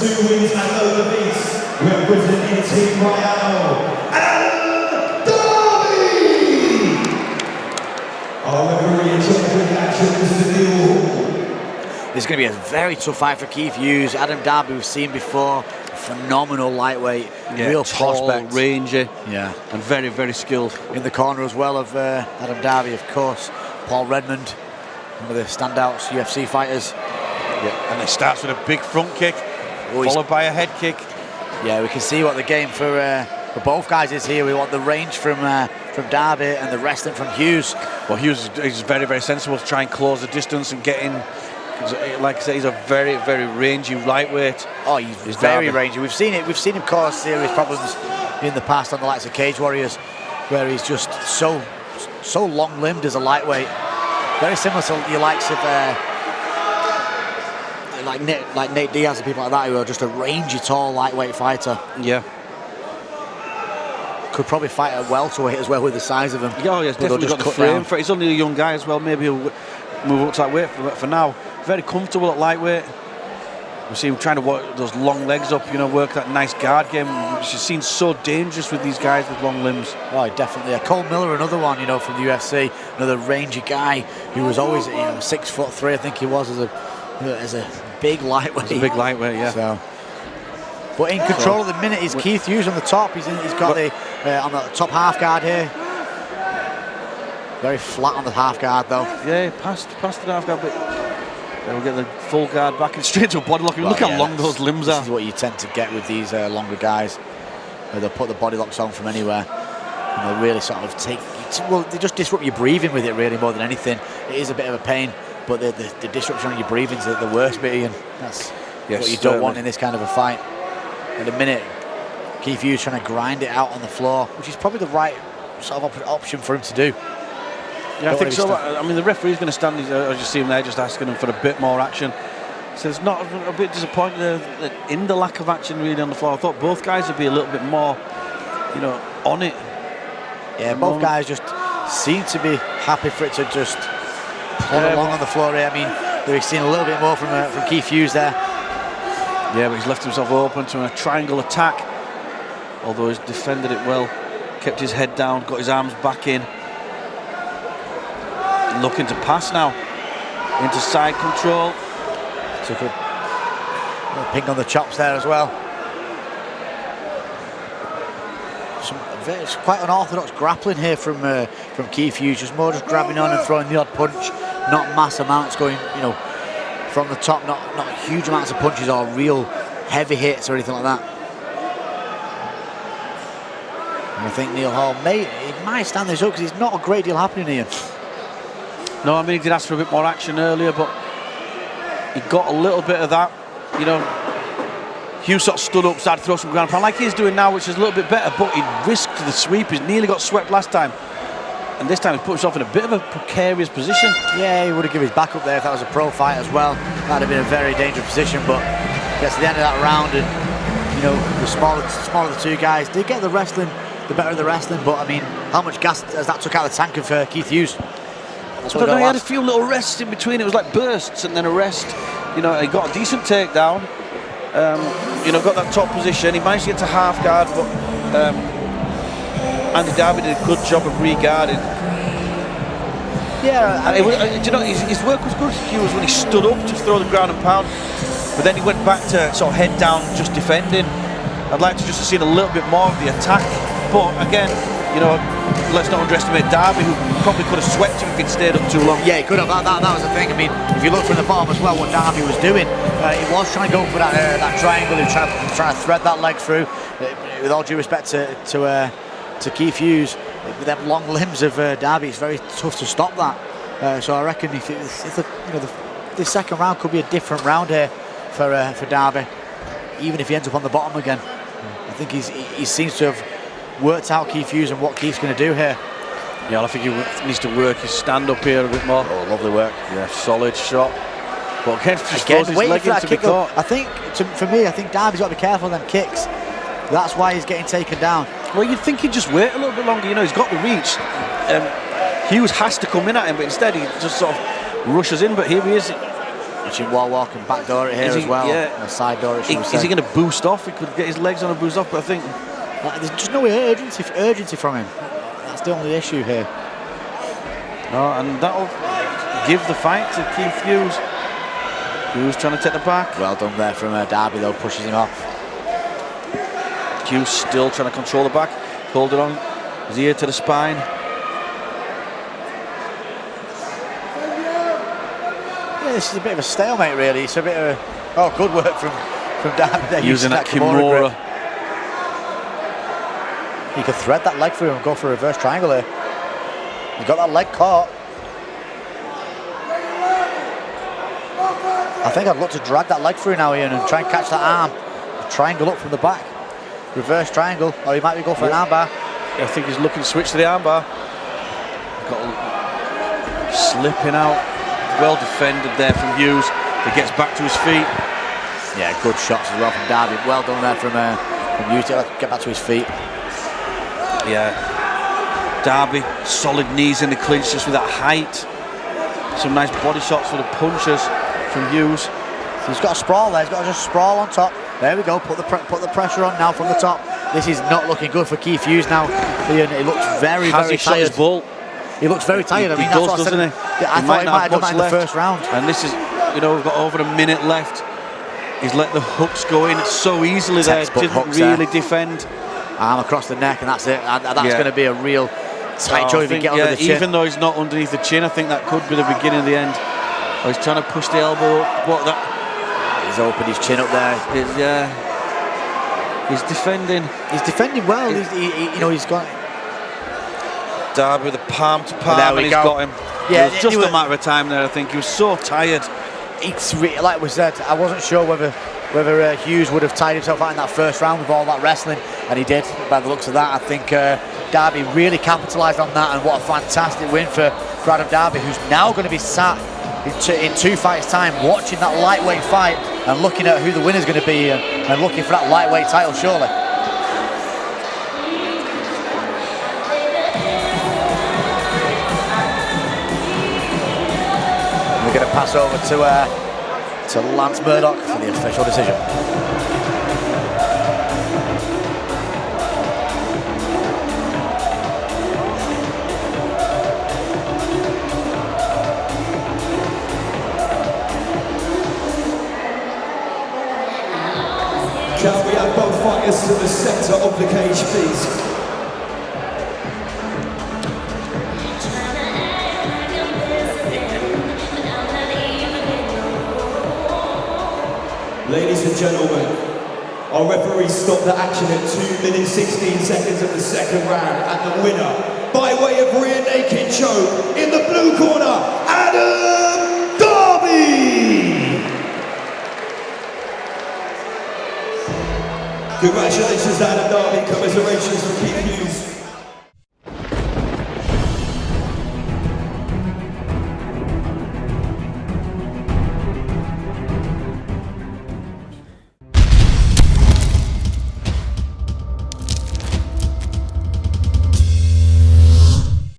2 wins and over beats, representing Team Royale, and Darby! Our referee in charge of the action is the Neil. This is going to be a very tough fight for Keith Hughes. Adam Darby we've seen before, phenomenal lightweight, real tall, prospect, rangy, and very, very skilled. In the corner as well of Adam Darby, of course, Paul Redmond, one of the standouts UFC fighters. Yeah, and it starts with a big front kick, followed by a head kick. Yeah, we can see what the game for both guys is here. We want the range from Darby and the wrestling from Hughes. Well, Hughes is very, very sensible to try and close the distance and get in. Like I said, he's a very, very rangy lightweight. Oh, he's very rangy. We've seen it. We've seen him cause serious problems in the past on the likes of Cage Warriors, where he's just so long-limbed as a lightweight. Very similar to your likes of like Nate Diaz and people like that, who are just a rangy, tall, lightweight fighter. Yeah. Could probably fight at welterweight as well with the size of him. Oh, yeah, definitely got the frame for it. He's only a young guy as well. Maybe he'll move up to that weight for now. Very comfortable at lightweight. We see him trying to work those long legs up, work that nice guard game, which has seen so dangerous with these guys with long limbs. Oh, definitely. Cole Miller, another one, from the UFC, another rangy guy who was always, 6'3", I think he was as a big lightweight. He's a big lightweight, yeah. So, but in control at the minute is Keith Hughes on the top. He's got the on the top half guard here. Very flat on the half guard though. Yeah, past the half guard, but we'll get the full guard back and straight to a body lock. Look how long those limbs are. This is what you tend to get with these longer guys. Where they'll put the body locks on from anywhere. And they'll really sort of they just disrupt your breathing with it really more than anything. It is a bit of a pain, but the disruption on your breathing is the worst bit, Ian. That's what you don't want in this kind of a fight. At the minute, Keith Hughes trying to grind it out on the floor, which is probably the right sort of option for him to do. Yeah, I think so. I mean, the referee's going to stand, as you see him there, just asking him for a bit more action. So it's not a bit disappointed in the lack of action really on the floor. I thought both guys would be a little bit more, on it. Yeah, both guys just seem to be happy for it to just plod along on the floor here. I mean, we've seen a little bit more from Keith Hughes there. Yeah, but he's left himself open to a triangle attack. Although he's defended it well, kept his head down, got his arms back in. Looking to pass now into side control. Took a ping on the chops there as well. It's quite unorthodox grappling here from Keith Hughes. Just grabbing on and throwing the odd punch. Not mass amounts going, from the top. Not huge amounts of punches or real heavy hits or anything like that. And I think Neil Hall might stand this up because there's not a great deal happening here. No, I mean, he did ask for a bit more action earlier, but he got a little bit of that. Hughes sort of stood up, started to throw some ground pound like he's doing now, which is a little bit better, but he risked the sweep. He nearly got swept last time. And this time he put himself in a bit of a precarious position. Yeah, he would have given his back up there if that was a pro fight as well. That would have been a very dangerous position, but gets to the end of that round and, the smaller the two guys, they get the wrestling, the better of the wrestling, but I mean, how much gas has that took out of the tank of Keith Hughes? He had a few little rests in between. It was like bursts and then a rest. He got a decent takedown. Got that top position. He managed to get to half guard, but Andy Darby did a good job of re-guarding. Yeah, his work was good. Hughes when he stood up to throw the ground and pound, but then he went back to sort of head down, just defending. I'd like to just have seen a little bit more of the attack, but again, let's not underestimate Darby, who probably could have swept him if he'd stayed up too long. Yeah, he could have. That was the thing. I mean, if you look from the bottom as well, what Darby was doing, he was trying to go for that triangle. He was trying to thread that leg through. With all due respect to Keith Hughes, with them long limbs of Darby, it's very tough to stop that. So I reckon if this second round could be a different round here for Darby, even if he ends up on the bottom again. I think he seems to have worked out Keith Hughes and what Keith's going to do here. Yeah, I think he needs to work his stand up here a bit more. Oh, lovely work. Yeah, solid shot. But again, just throws his leg in to be caught. I think, for me, Darby's got to be careful of them kicks. That's why he's getting taken down. Well, you'd think he'd just wait a little bit longer. He's got the reach. Hughes has to come in at him, but instead he just sort of rushes in. But here he is. Watching wall walk and backdoor it here as well. Yeah. A side door. Is he going to boost off? He could get his legs on and boost off, but I think there's just no urgency from him. That's the only issue here. No, and that'll give the fight to Keith Hughes. Hughes trying to take the back. Well done there from Darby though, pushes him off. Hughes still trying to control the back, hold it on his ear to the spine. Yeah, this is a bit of a stalemate really. It's a bit of good work from Darby there. Using that Kimura. He could thread that leg through and go for a reverse triangle here. He's got that leg caught. I think I'd look to drag that leg through now, Ian, and try and catch that arm. Triangle up from the back. Reverse triangle, or he might be going for an armbar. I think he's looking to switch to the armbar. Slipping out. Well defended there from Hughes. He gets back to his feet. Yeah, good shots as well from Darby. Well done there from Hughes to get back to his feet. Yeah. Darby, solid knees in the clinch just with that height. Some nice body shots for the punches from Hughes. So he's got a sprawl there. He's got to just sprawl on top. There we go. Put the pressure on now from the top. This is not looking good for Keith Hughes now. He looks very tired. Shot his ball? He looks very tired. He does, doesn't he? Yeah, I thought he might have done that in the first round. And this is, we've got over a minute left. He's let the hooks go in so easily there. Didn't really defend. Arm across the neck, and that's it. And that's going to be a real tight joint if he get under the chin. Even though he's not underneath the chin, I think that could be the beginning of the end. Oh, he's trying to push the elbow up. He's opened his chin up there. He's defending. He's defending well. He's got Darby with a palm to palm, and he's got him. Yeah, it was just a matter of time there. I think he was so tired. It's like we said. I wasn't sure whether Hughes would have tied himself out in that first round with all that wrestling, and he did. By the looks of that, I think Darby really capitalised on that, and what a fantastic win for Adam Darby, who's now going to be sat in 2 fights' time watching that lightweight fight and looking at who the winner's going to be and looking for that lightweight title, surely. We're going to pass over to Lance Murdoch for the official decision. Can we have both fighters to the centre of the cage, please? Ladies and gentlemen, our referee stopped the action at 2 minutes 16 seconds of the second round, and the winner, by way of rear naked choke, in the blue corner, Adam Darby! Congratulations, Adam Darby. Commiserations for Keith Hughes.